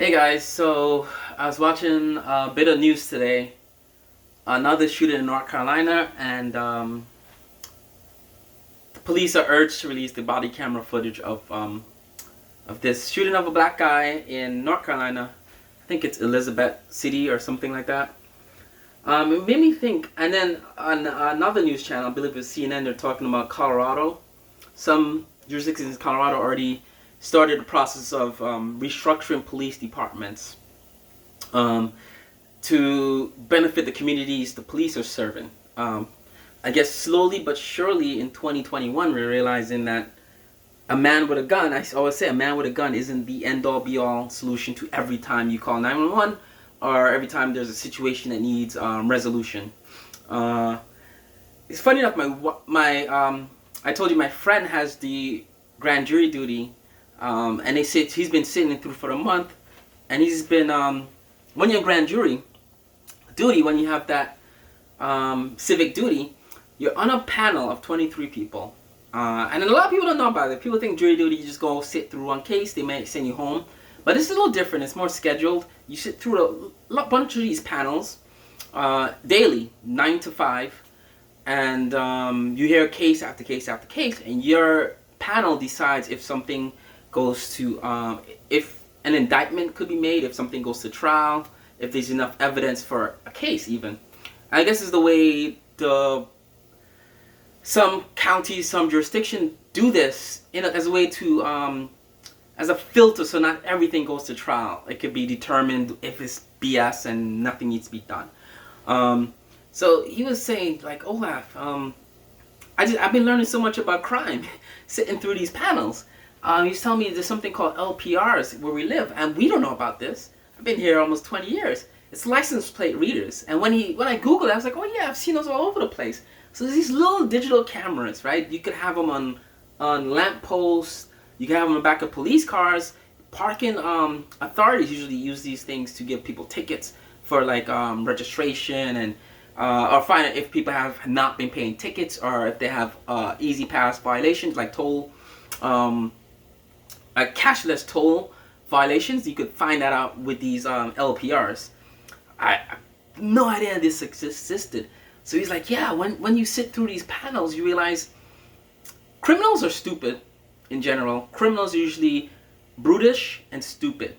Hey guys, so I was watching a bit of news today. Another shooting in North Carolina, and the police are urged to release the body camera footage of this shooting of a black guy in North Carolina. I think it's Elizabeth City or something like that. It made me think, and then on another news channel, I believe it's CNN, they're talking about Colorado. Some jurisdictions in Colorado already started the process of restructuring police departments um, to benefit the communities the police are serving. I guess slowly but surely in 2021, we're realizing that a man with a gun, I always say a man with a gun isn't the end-all be-all solution to every time you call 911 or every time there's a situation that needs resolution. It's funny enough, I told you my friend has the grand jury duty, and they said he's been sitting through for a month, and he's been when you're in grand jury duty, when you have that civic duty, you're on a panel of 23 people. And a lot of people don't know about it. People think jury duty, you just go sit through one case, they may send you home. But it's a little different, it's more scheduled. You sit through a bunch of these panels daily, 9 to 5. And you hear case after case after case, and your panel decides if something goes to, if an indictment could be made, if something goes to trial, if there's enough evidence for a case even. I guess is the way some counties, some jurisdictions do this as a way to, as a filter, so not everything goes to trial. It could be determined if it's BS and nothing needs to be done. So he was saying, like, Olaf, I've been learning so much about crime sitting through these panels. He's telling me there's something called LPRs where we live, and we don't know about this. I've been here almost 20 years. It's license plate readers. And when I Googled it, I was like, oh yeah, I've seen those all over the place. So there's these little digital cameras, right? You could have them on lamp posts. You can have them in the back of police cars. Parking authorities usually use these things to give people tickets for like registration and or find out if people have not been paying tickets or if they have easy pass violations like toll, cashless toll violations. You could find that out with these LPRs. I have no idea this existed. So he's like, yeah, when you sit through these panels, you realize criminals are stupid in general. Criminals are usually brutish and stupid.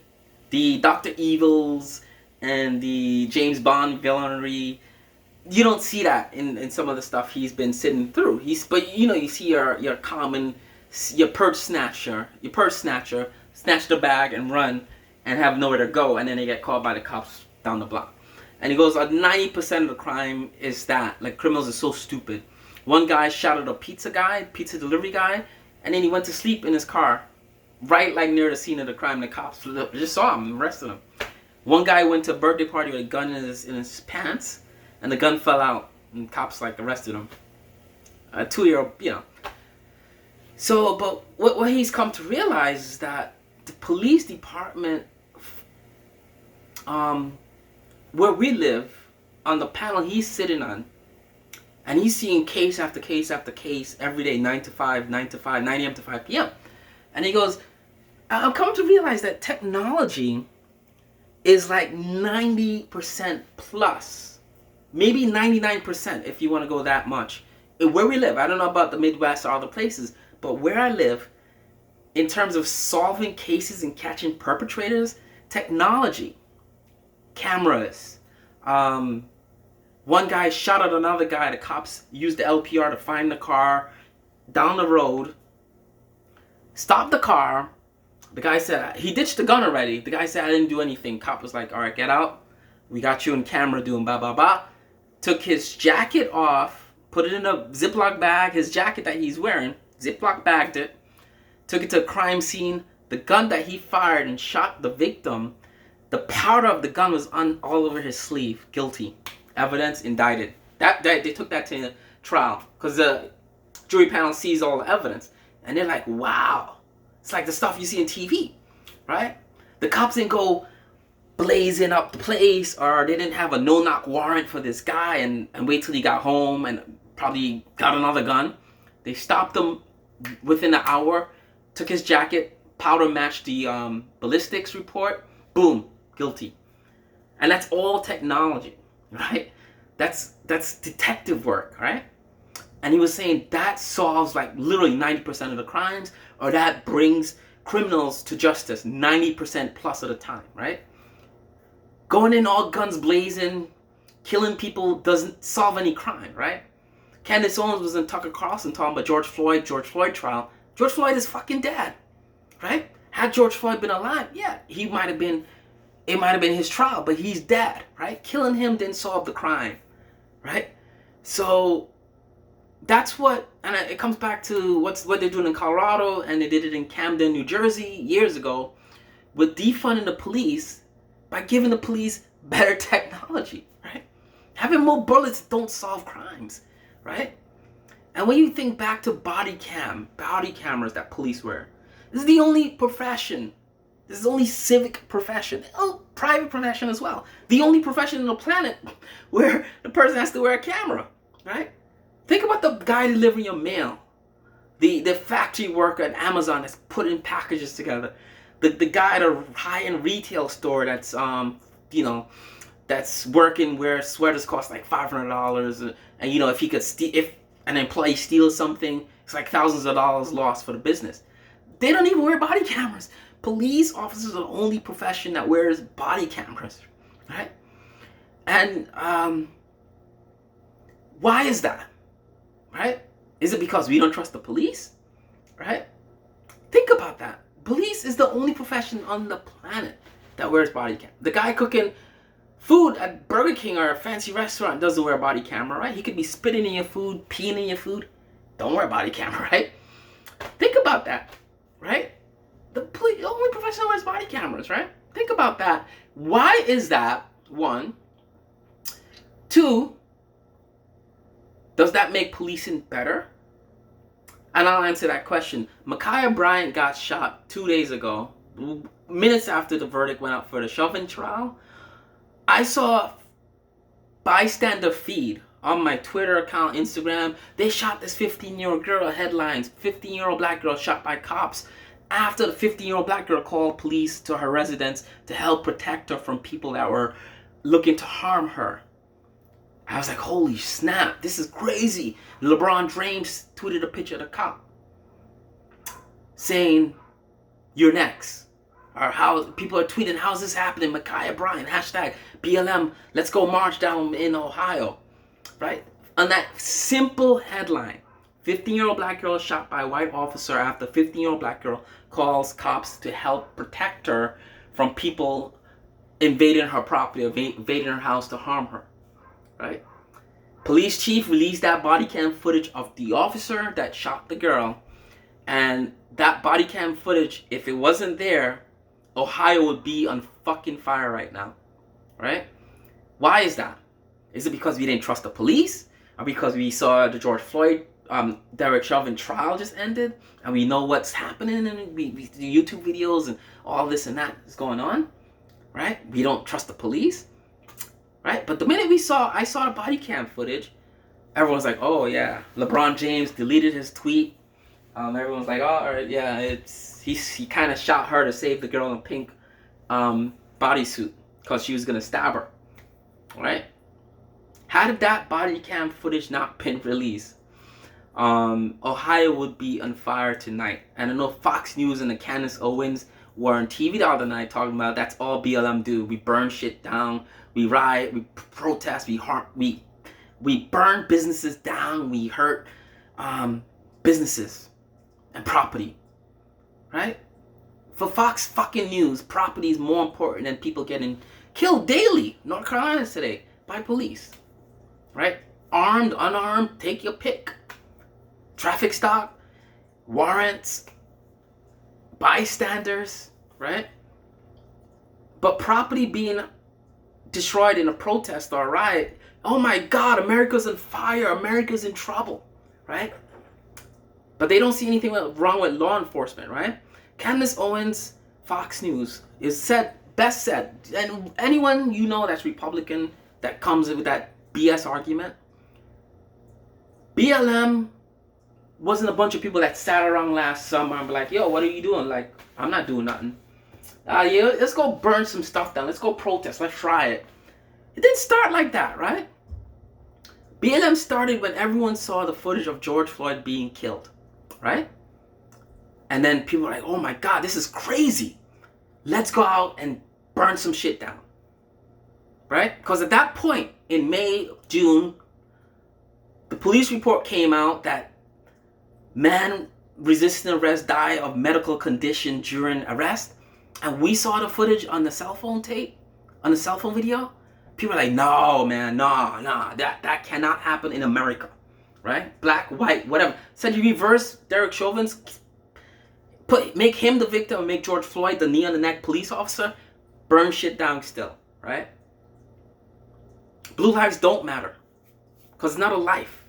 The Dr. Evils and the James Bond villainy, you don't see that in some of the stuff he's been sitting through. But you see your common, your purse snatcher, snatch the bag and run and have nowhere to go, and then they get caught by the cops down the block. And he goes, 90% of the crime is that. Like, criminals are so stupid. One guy shot at a pizza delivery guy, and then he went to sleep in his car, right like near the scene of the crime. The cops just saw him and arrested him. One guy went to a birthday party with a gun in his pants, and the gun fell out, and cops like arrested him. A 2-year-old, So, but what he's come to realize is that the police department, where we live, on the panel he's sitting on, and he's seeing case after case after case every day, 9 to 5, 9 a.m. to 5 p.m. And he goes, I've come to realize that technology is like 90% plus, maybe 99% if you want to go that much. Where we live, I don't know about the Midwest or other places, but where I live, in terms of solving cases and catching perpetrators, technology, cameras, one guy shot at another guy, the cops used the LPR to find the car down the road, stopped the car. The guy said, he ditched the gun already. The guy said, I didn't do anything. Cop was like, all right, get out. We got you on camera doing blah, blah, blah. Took his jacket off, put it in a Ziploc bag, his jacket that he's wearing, Ziploc bagged it, took it to a crime scene. The gun that he fired and shot the victim, the powder of the gun was all over his sleeve. Guilty. Evidence indicted. That they took that to trial because the jury panel sees all the evidence, and they're like, wow. It's like the stuff you see in TV, right? The cops didn't go blazing up the place, or they didn't have a no-knock warrant for this guy and wait till he got home and probably got another gun. They stopped him within an hour, took his jacket, powder matched the ballistics report, Boom, guilty. And that's all technology, right? That's detective work, right? And he was saying that solves like literally 90% of the crimes, or that brings criminals to justice 90% plus of the time, right? Going in all guns blazing, killing people doesn't solve any crime, right? Candace Owens was in Tucker Carlson talking about George Floyd trial. George Floyd is fucking dead, right? Had George Floyd been alive, yeah, it might have been his trial, but he's dead, right? Killing him didn't solve the crime, right? So that's what, and it comes back to what they're doing in Colorado, and they did it in Camden, New Jersey years ago, with defunding the police by giving the police better technology, right? Having more bullets don't solve crimes, right? And when you think back to body cameras that police wear, this is the only profession, this is the only civic profession, private profession as well, the only profession on the planet where the person has to wear a camera, right? Think about the guy delivering your mail, the factory worker at Amazon that's putting packages together, the guy at a high-end retail store that's that's working where sweaters cost like $500, and if he could if an employee steals something, it's like thousands of dollars lost for the business. They don't even wear body cameras. Police officers are the only profession that wears body cameras, right? And why is that? Right? Is it because we don't trust the police? Right? Think about that. Police is the only profession on the planet that wears body cam. The guy cooking food at Burger King or a fancy restaurant doesn't wear a body camera, right? He could be spitting in your food, peeing in your food. Don't wear a body camera, right? Think about that, right? The only profession that wears body cameras, right? Think about that. Why is that? One. Two, does that make policing better? And I'll answer that question. Ma'Khia Bryant got shot 2 days ago, minutes after the verdict went out for the Chauvin trial. I saw bystander feed on my Twitter account, Instagram. They shot this 15-year-old girl, headlines, 15-year-old black girl shot by cops after the 15-year-old black girl called police to her residence to help protect her from people that were looking to harm her. I was like, holy snap, this is crazy. LeBron James tweeted a picture of the cop saying, you're next. Or how people are tweeting, how's this happening? Ma'Khia Bryant, hashtag BLM, let's go march down in Ohio. Right? On that simple headline, 15-year-old black girl shot by a white officer after 15-year-old black girl calls cops to help protect her from people invading her property, invading her house to harm her. Right? Police chief released that body cam footage of the officer that shot the girl, and that body cam footage, if it wasn't there, Ohio would be on fucking fire right now. Right? Why is that? Is it because we didn't trust the police? Or because we saw the George Floyd, Derek Chauvin trial just ended, and we know what's happening, and we do YouTube videos and all this and that is going on? Right? We don't trust the police? Right? But the minute I saw the body cam footage, everyone's like, oh yeah, LeBron James deleted his tweet. Everyone's like, oh, all right, yeah, he kind of shot her to save the girl in pink bodysuit because she was gonna stab her. Right? Had that body cam footage not been released, Ohio would be on fire tonight. And I know Fox News and the Candace Owens were on TV the other night talking about that's all BLM do. We burn shit down, we riot, we protest, we harm, we burn businesses down, we hurt businesses and property. Right? For Fox fucking News, property is more important than people getting killed daily. North Carolina today by police. Right? Armed, unarmed, take your pick. Traffic stop, warrants, bystanders, right? But property being destroyed in a protest or a riot, oh my God, America's on fire, America's in trouble, right? But they don't see anything wrong with law enforcement, right? Candace Owens, Fox News, best said, and anyone you know that's Republican that comes with that BS argument, BLM wasn't a bunch of people that sat around last summer and be like, yo, what are you doing? Like, I'm not doing nothing. Yeah, let's go burn some stuff down. Let's go protest. Let's try it. It didn't start like that, right? BLM started when everyone saw the footage of George Floyd being killed, right? And then people were like, oh my God, this is crazy. Let's go out and burn some shit down, right? Because at that point, in May, June, the police report came out that man resisting arrest died of medical condition during arrest. And we saw the footage on the cell phone tape, on the cell phone video. People are like, no, man, no, that cannot happen in America, right? Black, white, whatever. Said you reverse Derek Chauvin's, make him the victim and make George Floyd the knee on the neck police officer, burn shit down still, right? Blue lives don't matter because it's not a life.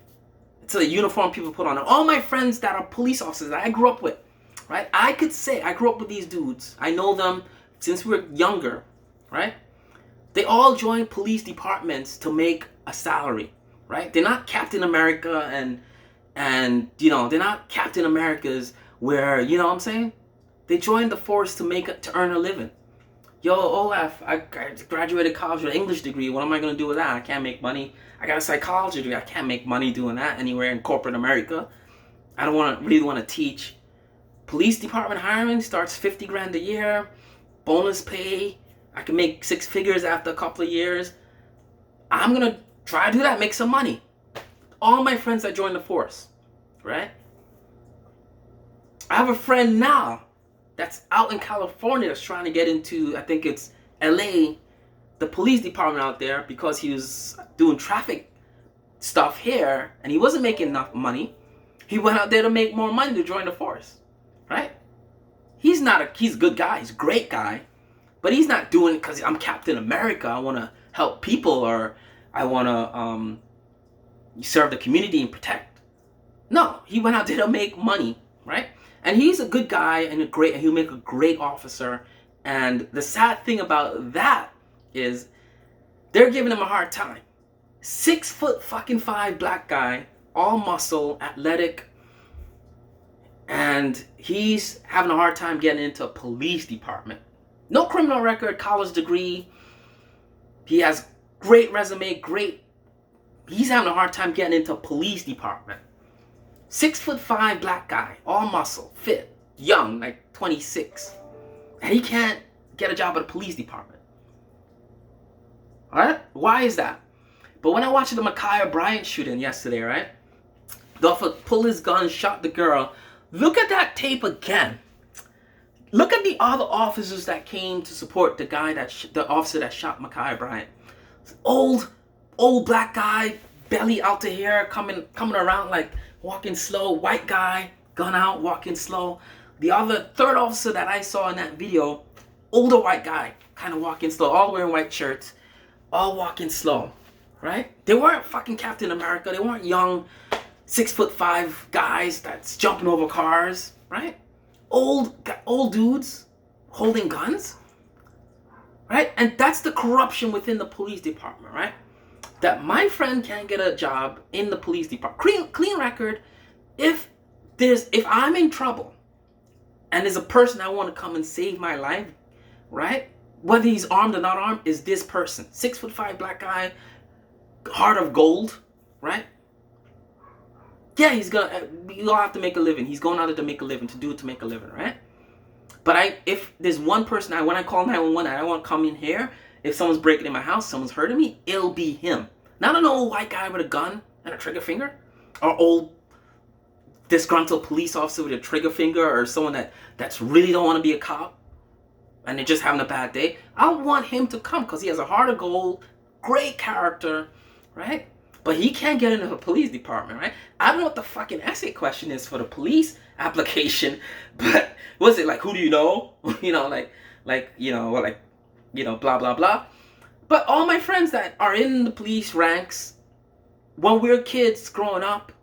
It's a uniform people put on. And all my friends that are police officers that I grew up with, right? I could say I grew up with these dudes. I know them since we were younger, right? They all joined police departments to make a salary, right? They're not Captain America and you know, they're not Captain Americas where, you know what I'm saying? They joined the force to earn a living. Yo, Olaf, I graduated college with an English degree. What am I going to do with that? I can't make money. I got a psychology degree. I can't make money doing that anywhere in corporate America. I don't really want to teach. Police department hiring starts 50 grand a year. Bonus pay. I can make 6 figures after a couple of years. I'm going to try to do that, make some money. All my friends that joined the force, right? I have a friend now that's out in California that's trying to get into, I think it's LA, the police department out there, because he was doing traffic stuff here and he wasn't making enough money. He went out there to make more money to join the force, right? He's a good guy, he's a great guy, but he's not doing it because I'm Captain America. I want to help people or I want to serve the community and protect. No, he went out there to make money, right? And he's a good guy and he'll make a great officer. And the sad thing about that is they're giving him a hard time. 6'5" black guy, all muscle, athletic, and he's having a hard time getting into a police department. No criminal record, college degree. He has great resume, he's having a hard time getting into a police department. 6'5" black guy, all muscle, fit, young, like 26. And he can't get a job at a police department. Alright? Why is that? But when I watched the Ma'Khia Bryant shooting yesterday, right? The officer pulled his gun, shot the girl. Look at that tape again. Look at the other officers that came to support the guy the officer that shot Ma'Khia Bryant. Old black guy, belly out to here, coming around like walking slow, white guy, gun out, walking slow. The other third officer that I saw in that video, older white guy, kind of walking slow, all wearing white shirts, all walking slow, right? They weren't fucking Captain America. They weren't young 6'5" guys that's jumping over cars, right? Old dudes holding guns, right? And that's the corruption within the police department, right? That my friend can't get a job in the police department. Clean record. If I'm in trouble and there's a person I want to come and save my life, right? Whether he's armed or not armed, is this person. 6'5" black guy, heart of gold, right? Yeah, you'll have to make a living. He's going out there to make a living, to make a living, right? But if there's one person, when I call 911, I want to come in here. If someone's breaking in my house, someone's hurting me, it'll be him. Not an old white guy with a gun and a trigger finger, or old disgruntled police officer with a trigger finger, or someone that's really don't want to be a cop and they're just having a bad day. I want him to come because he has a heart of gold, great character, right? But he can't get into the police department, right? I don't know what the fucking essay question is for the police application, but was it like, who do you know? Blah, blah, blah. But all my friends that are in the police ranks, when we were kids growing up,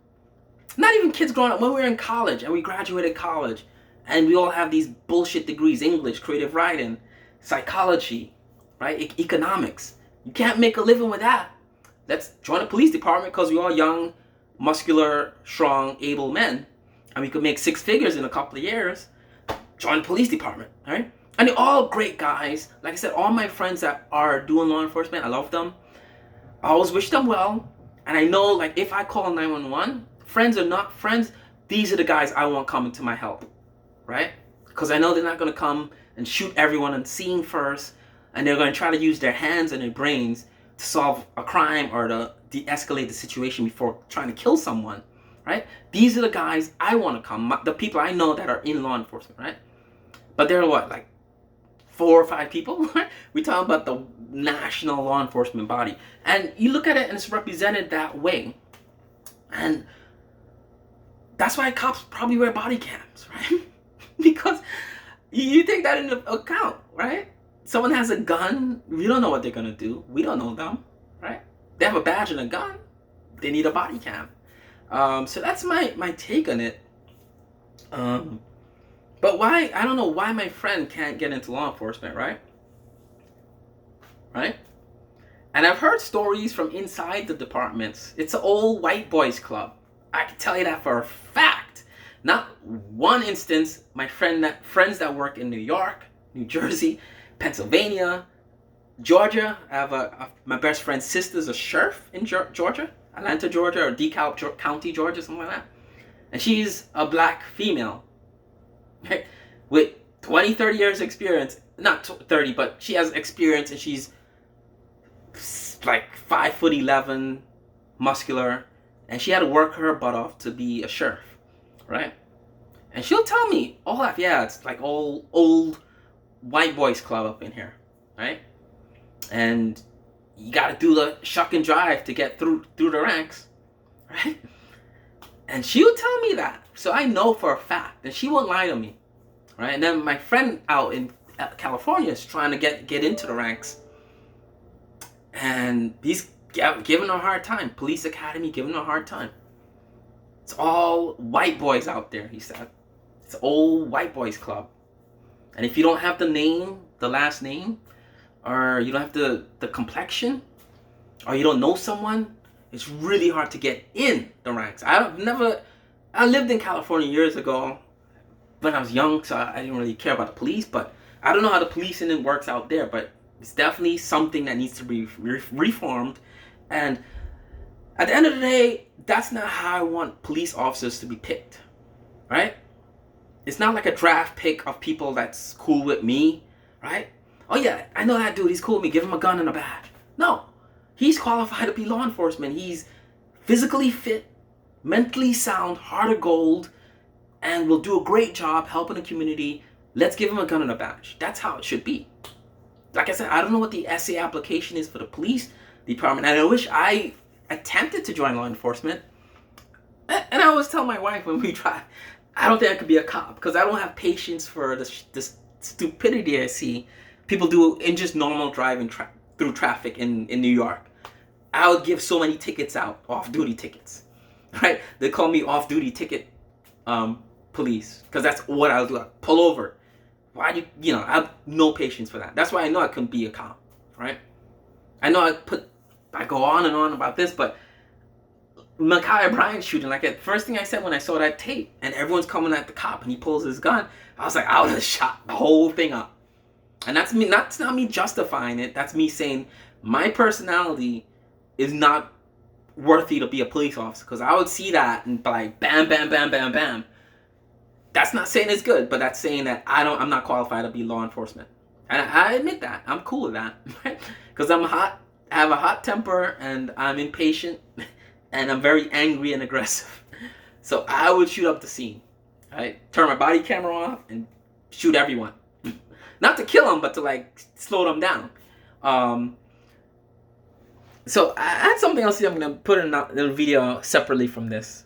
not even kids growing up, when we were in college and we graduated college and we all have these bullshit degrees, English, creative writing, psychology, right? Economics. You can't make a living with that. Let's join the police department because we're all young, muscular, strong, able men. And we could make 6 figures in a couple of years. Join the police department, right? And they're all great guys. Like I said, all my friends that are doing law enforcement, I love them. I always wish them well. And I know, like, if I call 911, friends or not friends, these are the guys I want coming to my help, right? Because I know they're not going to come and shoot everyone on scene first, and they're going to try to use their hands and their brains to solve a crime or to de-escalate the situation before trying to kill someone, right? These are the guys I want to come, the people I know that are in law enforcement, right? But they're what, like 4 or 5 people? We talk about the national law enforcement body, and you look at it and it's represented that way, and that's why cops probably wear body cams, right? Because you take that into account, right? Someone has a gun, we don't know what they're gonna do. We don't know them, right? They have a badge and a gun, they need a body cam. So that's my take on it. But why, I don't know why my friend can't get into law enforcement, right? Right? And I've heard stories from inside the departments. It's an old white boys club. I can tell you that for a fact. Not one instance, my friends that work in New York, New Jersey, Pennsylvania, Georgia. I have my best friend's sister's a sheriff in Georgia, Atlanta, Georgia, or DeKalb County, Georgia, something like that. And she's a black female, right? With 20, 30 years experience. Not 30, but she has experience, and she's like 5'11", muscular, and she had to work her butt off to be a sheriff, right? And she'll tell me, oh yeah, it's like old white boys club up in here, right? And you got to do the shuck and drive to get through the ranks, right? And she'll tell me that, so I know for a fact, and she won't lie to me, right? And then my friend out in California is trying to get into the ranks, and he's giving her a hard time. Police Academy giving her a hard time. It's all white boys out there, he said. It's old white boys club. And if you don't have the name, the last name, or you don't have the complexion, or you don't know someone, it's really hard to get in the ranks. I lived in California years ago when I was young, so I didn't really care about the police, but I don't know how the policing works out there, but it's definitely something that needs to be reformed. And at the end of the day, that's not how I want police officers to be picked, right? It's not like a draft pick of people that's cool with me, right? Oh yeah, I know that dude, he's cool with me, give him a gun and a badge. No, he's qualified to be law enforcement. He's physically fit, mentally sound, heart of gold, and will do a great job helping the community. Let's give him a gun and a badge. That's how it should be. Like I said, I don't know what the essay application is for the police department, and I wish I attempted to join law enforcement. And I always tell my wife when we try, I don't think I could be a cop, because I don't have patience for the stupidity I see people do in just normal driving through traffic in New York. I would give so many tickets out, off-duty tickets, right? They call me off-duty ticket police, because that's what I would do. I'd pull over. Why do you know, I have no patience for that. That's why I know I couldn't be a cop, right? I know I go on and on about this, but Ma'Khia Bryant shooting, like the first thing I said when I saw that tape, and everyone's coming at the cop and he pulls his gun, I was like, I would have shot the whole thing up. And that's me, that's not me justifying it, that's me saying my personality is not worthy to be a police officer, because I would see that and be like, bam, bam, bam, bam, bam. That's not saying it's good, but that's saying that I'm not qualified to be law enforcement. And I admit that. I'm cool with that, right? Because I'm hot, I have a hot temper, and I'm impatient, and I'm very angry and aggressive. So I would shoot up the scene, right? Turn my body camera off and shoot everyone. Not to kill them, but to like slow them down. So I had something else here I'm going to put in a video separately from this.